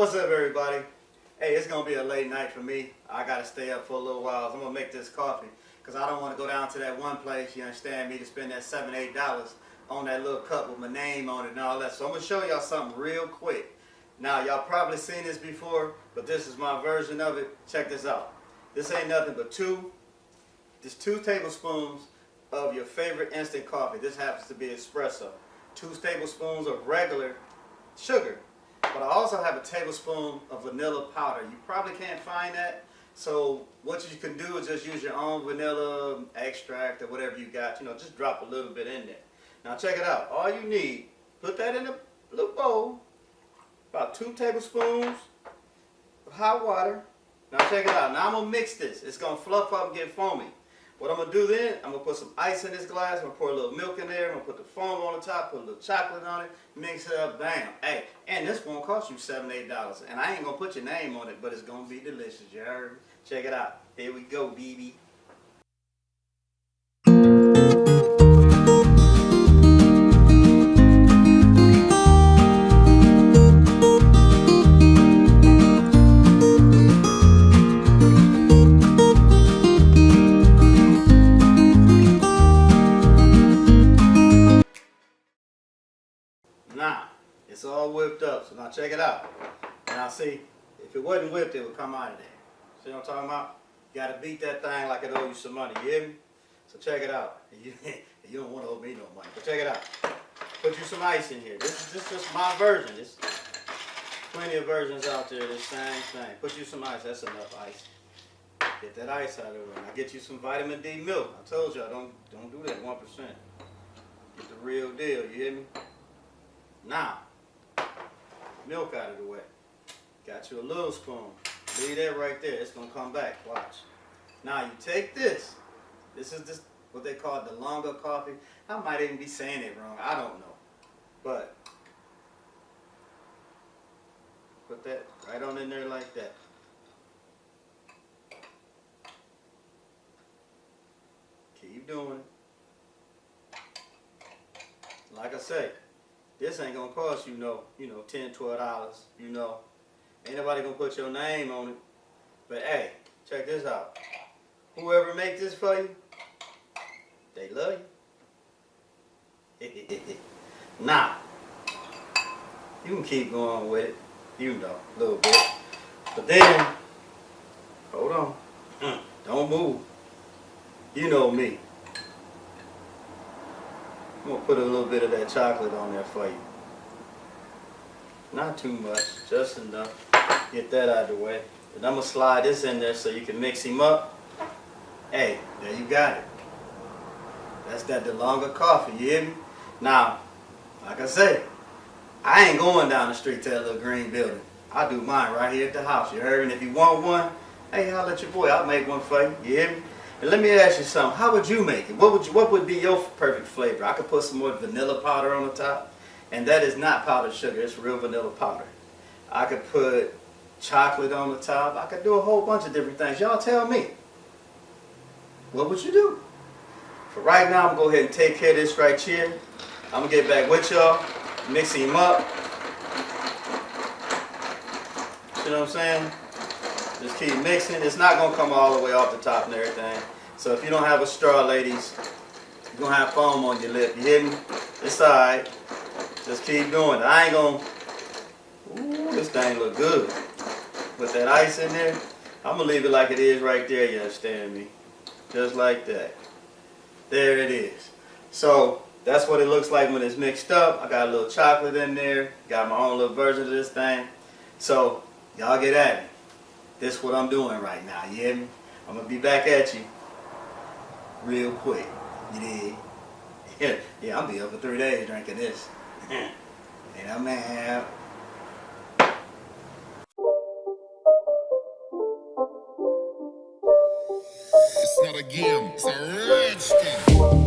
What's up, everybody? Hey, it's gonna be a late night for me. I gotta stay up for a little while. So I'm gonna make this coffee because I don't want to go down to that one place, you understand me, to spend that $7-8 on that little cup with my name on it and all that. So I'm gonna show y'all something real quick. Now, y'all probably seen this before, but this is my version of it. Check this out. This ain't nothing but two tablespoons of your favorite instant coffee. This happens to be espresso. 2 tablespoons of regular sugar. But I also have a tablespoon of vanilla powder. You probably can't find that. So what you can do is just use your own vanilla extract or whatever you got. You know, just drop a little bit in there. Now check it out. All you need, put that in a little bowl. About 2 tablespoons of hot water. Now check it out. Now I'm going to mix this. It's going to fluff up and get foamy. What I'm going to do then, I'm going to put some ice in this glass. I'm going to pour a little milk in there. I'm going to put the foam on the top, put a little chocolate on it, mix it up, bam. Hey, and this won't cost you $7-8. And I ain't going to put your name on it, but it's going to be delicious. You heard me? Check it out. Here we go, baby. Now, it's all whipped up, so now check it out. Now see, if it wasn't whipped, it would come out of there. See what I'm talking about? You gotta beat that thing like it owes you some money, you hear me? So check it out. You don't want to owe me no money, but check it out. Put you some ice in here. This is just my version. There's plenty of versions out there, this same thing. Put you some ice, that's enough ice. Get that ice out of it. Now get you some vitamin D milk. I told y'all, don't do that 1%. Get the real deal, you hear me? Now, milk out of the way. Got you a little spoon. Leave that right there. It's going to come back. Watch. Now, you take this. This is what they call Dalgona coffee. I might even be saying it wrong. I don't know. But, put that right on in there like that. Keep doing it. Like I say, this ain't gonna cost you $10, $12, Ain't nobody gonna put your name on it. But hey, check this out. Whoever make this for you, they love you. Now, you can keep going with it, a little bit. But then, hold on. Don't move. You know me. I'm going to put a little bit of that chocolate on there for you. Not too much, just enough. Get that out of the way. And I'm going to slide this in there so you can mix him up. Hey, there you got it. That's that Dalgona coffee, you hear me? Now, like I say, I ain't going down the street to that little green building. I do mine right here at the house, you heard me? And if you want one, hey, I'll let your boy, I'll make one for you, you hear me? And let me ask you something. How would you make it? What would be your perfect flavor? I could put some more vanilla powder on the top, and that is not powdered sugar. It's real vanilla powder. I could put chocolate on the top. I could do a whole bunch of different things. Y'all tell me. What would you do? For right now, I'm going to go ahead and take care of this right here. I'm going to get back with y'all, mix him up. You know what I'm saying? Just keep mixing. It's not going to come all the way off the top and everything. So if you don't have a straw, ladies, you're going to have foam on your lip. You hear me? It's alright. Just keep doing it. I ain't going to... Ooh, this thing look good. Put that ice in there. I'm going to leave it like it is right there. You understand me? Just like that. There it is. So that's what it looks like when it's mixed up. I got a little chocolate in there. Got my own little version of this thing. So y'all get at it. This is what I'm doing right now, you hear me? I'm going to be back at you real quick, you dig? Yeah, I'll be up for 3 days drinking this. And I'm mad. It's not a game, it's a rich thing.